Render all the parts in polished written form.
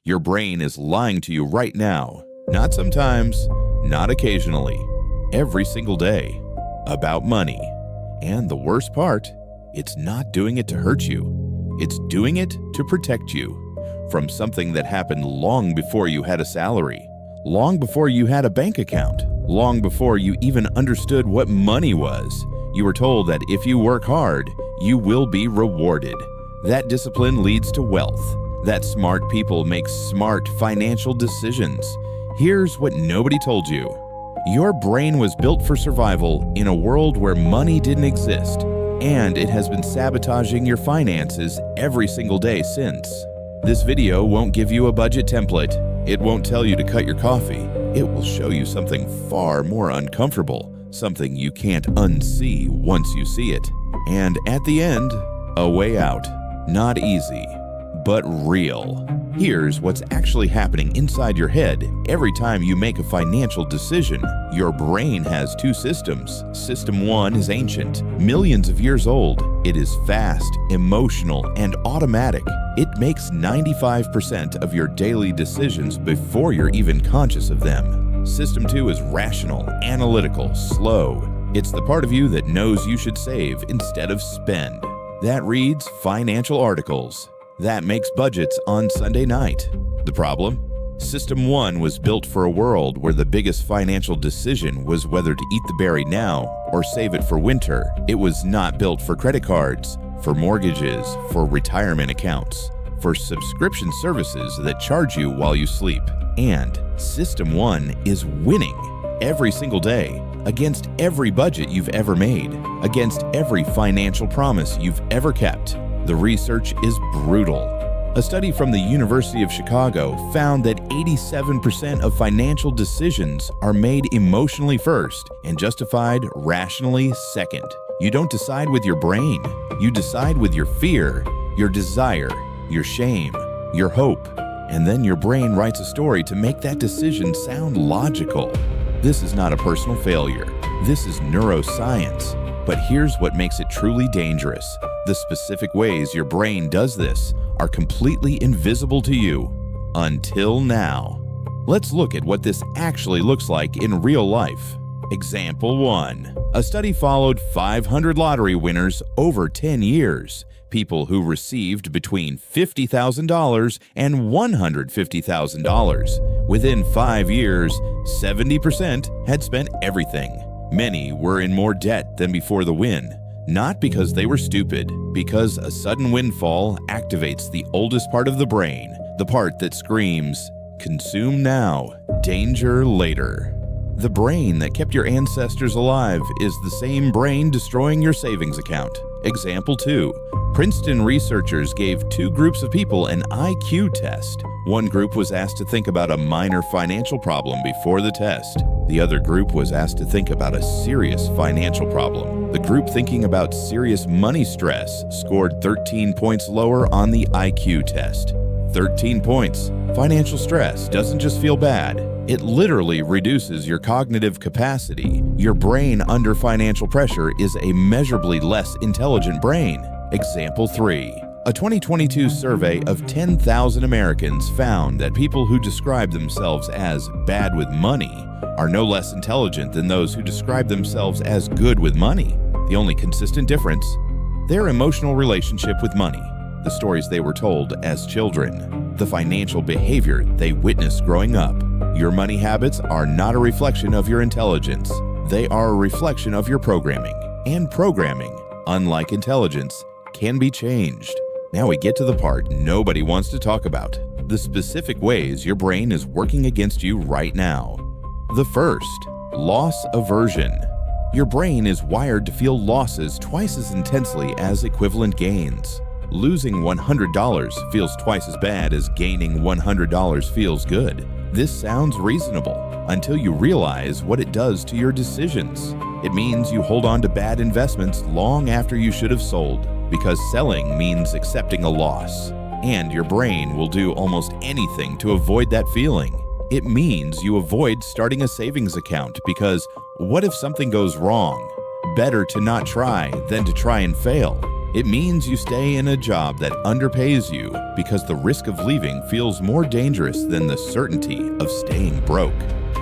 Your brain is lying to you right now. Not sometimes, not occasionally, every single day. About money. And the worst part, it's not doing it to hurt you. It's doing it to protect you from something that happened long before you had a salary, long before you had a bank account, long before you even understood what money was. You were told that if you work hard, you will be rewarded. That discipline leads to wealth. That smart people make smart financial decisions. Here's what nobody told you. Your brain was built for survival in a world where money didn't exist, and it has been sabotaging your finances every single day since. This video won't give you a budget template. It won't tell you to cut your coffee. It will show you something far more uncomfortable, something you can't unsee once you see it. And at the end, a way out. Not easy, but real. Here's what's actually happening inside your head every time you make a financial decision. Your brain has two systems. System 1 is ancient, millions of years old. It is fast, emotional, and automatic. It makes 95% of your daily decisions before you're even conscious of them. System 2 is rational, analytical, slow. It's the part of you that knows you should save instead of spend. That reads financial articles. That makes budgets on Sunday night. The problem? System 1 was built for a world where the biggest financial decision was whether to eat the berry now or save it for winter. It was not built for credit cards, for mortgages, for retirement accounts, for subscription services that charge you while you sleep. And System 1 is winning every single day against every budget you've ever made, against every financial promise you've ever kept. The research is brutal. A study from the University of Chicago found that 87% of financial decisions are made emotionally first and justified rationally second. You don't decide with your brain. You decide with your fear, your desire, your shame, your hope, and then your brain writes a story to make that decision sound logical. This is not a personal failure. This is neuroscience. But here's what makes it truly dangerous. The specific ways your brain does this are completely invisible to you until now. Let's look at what this actually looks like in real life. Example 1. A study followed 500 lottery winners over 10 years, people who received between $50,000 and $150,000. Within 5 years, 70% had spent everything. Many were in more debt than before the win. Not because they were stupid, because a sudden windfall activates the oldest part of the brain, the part that screams, consume now, danger later. The brain that kept your ancestors alive is the same brain destroying your savings account. Example 2. Princeton researchers gave two groups of people an IQ test. One group was asked to think about a minor financial problem before the test. The other group was asked to think about a serious financial problem. The group thinking about serious money stress scored 13 points lower on the IQ test. 13 points. Financial stress doesn't just feel bad. It literally reduces your cognitive capacity. Your brain under financial pressure is a measurably less intelligent brain. Example 3. A 2022 survey of 10,000 Americans found that people who describe themselves as bad with money are no less intelligent than those who describe themselves as good with money. The only consistent difference? Their emotional relationship with money, the stories they were told as children, the financial behavior they witnessed growing up. Your money habits are not a reflection of your intelligence. They are a reflection of your programming. And programming, unlike intelligence, can be changed. Now we get to the part nobody wants to talk about, the specific ways your brain is working against you right now. The first, loss aversion. Your brain is wired to feel losses twice as intensely as equivalent gains. Losing $100 feels twice as bad as gaining $100 feels good. This sounds reasonable until you realize what it does to your decisions. It means you hold on to bad investments long after you should have sold, because selling means accepting a loss, and your brain will do almost anything to avoid that feeling. It means you avoid starting a savings account because what if something goes wrong? Better to not try than to try and fail. It means you stay in a job that underpays you because the risk of leaving feels more dangerous than the certainty of staying broke.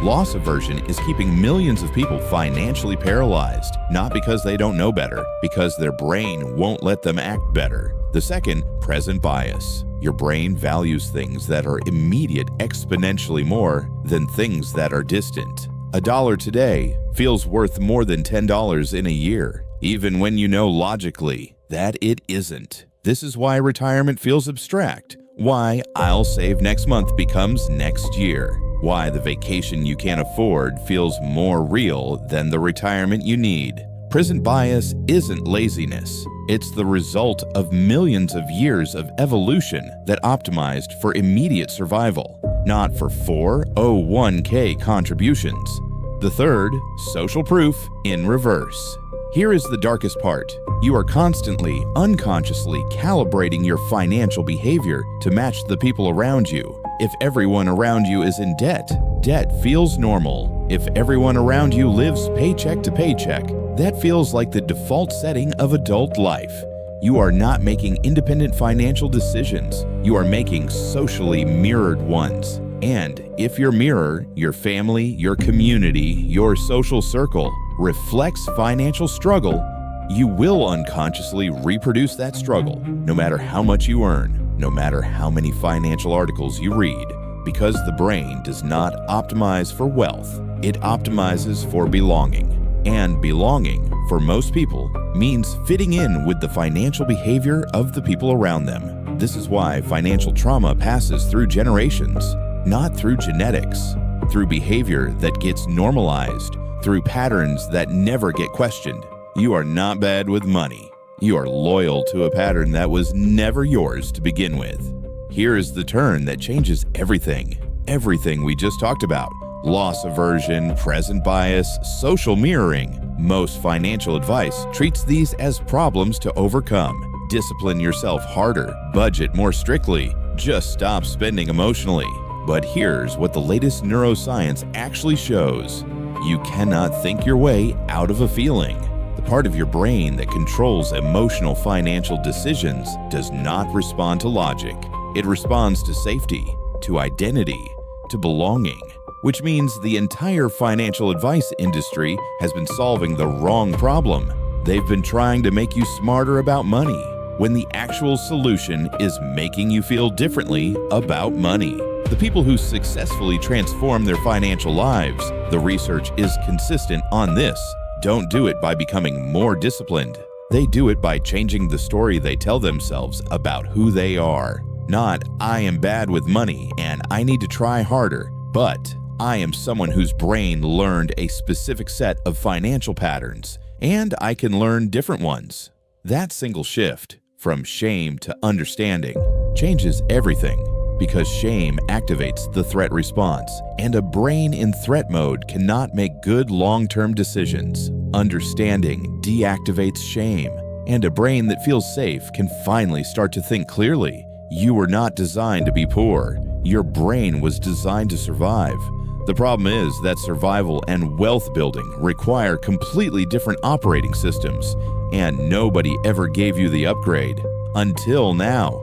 Loss aversion is keeping millions of people financially paralyzed, not because they don't know better, because their brain won't let them act better. The second, present bias. Your brain values things that are immediate exponentially more than things that are distant. $1 today feels worth more than $10 in a year, even when you know logically that it isn't. This is why retirement feels abstract, why I'll save next month becomes next year, why the vacation you can't afford feels more real than the retirement you need. Present bias isn't laziness. It's the result of millions of years of evolution that optimized for immediate survival, not for 401k contributions. The third, social proof in reverse. Here is the darkest part. You are constantly, unconsciously calibrating your financial behavior to match the people around you. If everyone around you is in debt, debt feels normal. If everyone around you lives paycheck to paycheck, that feels like the default setting of adult life. You are not making independent financial decisions. You are making socially mirrored ones. And if your mirror, your family, your community, your social circle reflects financial struggle, you will unconsciously reproduce that struggle, no matter how much you earn, no matter how many financial articles you read, because the brain does not optimize for wealth. It optimizes for belonging. And belonging, for most people, means fitting in with the financial behavior of the people around them. This is why financial trauma passes through generations, not through genetics, through behavior that gets normalized, through patterns that never get questioned. You are not bad with money. You are loyal to a pattern that was never yours to begin with. Here is the turn that changes everything. Everything we just talked about. Loss aversion, present bias, social mirroring. Most financial advice treats these as problems to overcome. Discipline yourself harder, budget more strictly, just stop spending emotionally. But here's what the latest neuroscience actually shows. You cannot think your way out of a feeling. The part of your brain that controls emotional financial decisions does not respond to logic. It responds to safety, to identity, to belonging. Which means the entire financial advice industry has been solving the wrong problem. They've been trying to make you smarter about money, when the actual solution is making you feel differently about money. The people who successfully transform their financial lives, the research is consistent on this, don't do it by becoming more disciplined. They do it by changing the story they tell themselves about who they are. Not, I am bad with money and I need to try harder, but I am someone whose brain learned a specific set of financial patterns, and I can learn different ones. That single shift, from shame to understanding, changes everything, because shame activates the threat response, and a brain in threat mode cannot make good long-term decisions. Understanding deactivates shame, and a brain that feels safe can finally start to think clearly. You were not designed to be poor. Your brain was designed to survive. The problem is that survival and wealth building require completely different operating systems, and nobody ever gave you the upgrade until now.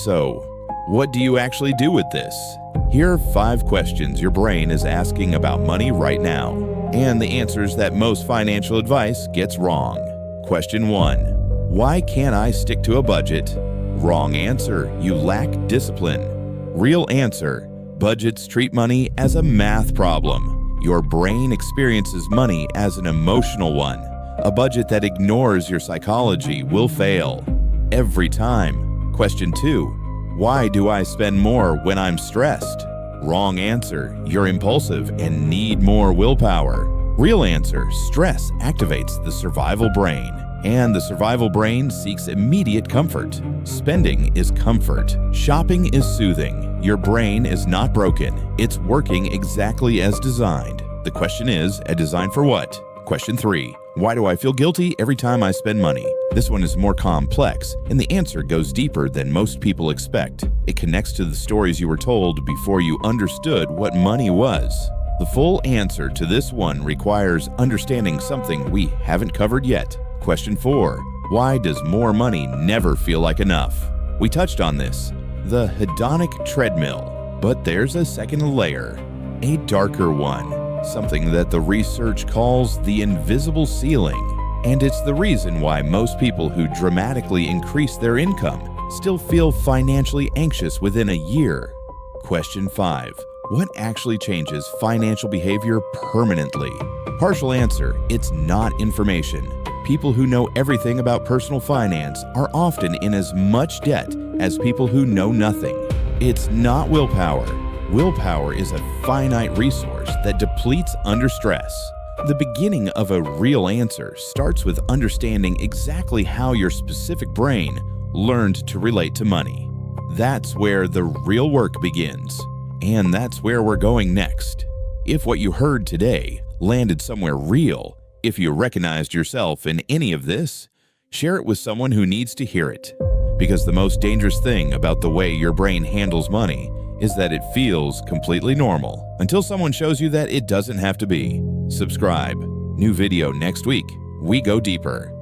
So, what do you actually do with this? Here are 5 questions your brain is asking about money right now, and the answers that most financial advice gets wrong. Question 1. Why can't I stick to a budget? Wrong answer, you lack discipline. Real answer, budgets treat money as a math problem. Your brain experiences money as an emotional one. A budget that ignores your psychology will fail. Every time. Question 2. Why do I spend more when I'm stressed? Wrong answer, you're impulsive and need more willpower. Real answer, stress activates the survival brain, and the survival brain seeks immediate comfort. Spending is comfort. Shopping is soothing. Your brain is not broken. It's working exactly as designed. The question is, a design for what? Question 3. Why do I feel guilty every time I spend money? This one is more complex, and the answer goes deeper than most people expect. It connects to the stories you were told before you understood what money was. The full answer to this one requires understanding something we haven't covered yet. Question 4. Why does more money never feel like enough? We touched on this, the hedonic treadmill, but there's a second layer, a darker one, something that the research calls the invisible ceiling. And it's the reason why most people who dramatically increase their income still feel financially anxious within a year. Question 5. What actually changes financial behavior permanently? Partial answer: it's not information. People who know everything about personal finance are often in as much debt as people who know nothing. It's not willpower. Willpower is a finite resource that depletes under stress. The beginning of a real answer starts with understanding exactly how your specific brain learned to relate to money. That's where the real work begins. And that's where we're going next. If what you heard today landed somewhere real, if you recognized yourself in any of this, share it with someone who needs to hear it. Because the most dangerous thing about the way your brain handles money is that it feels completely normal until someone shows you that it doesn't have to be. Subscribe. New video next week. We go deeper.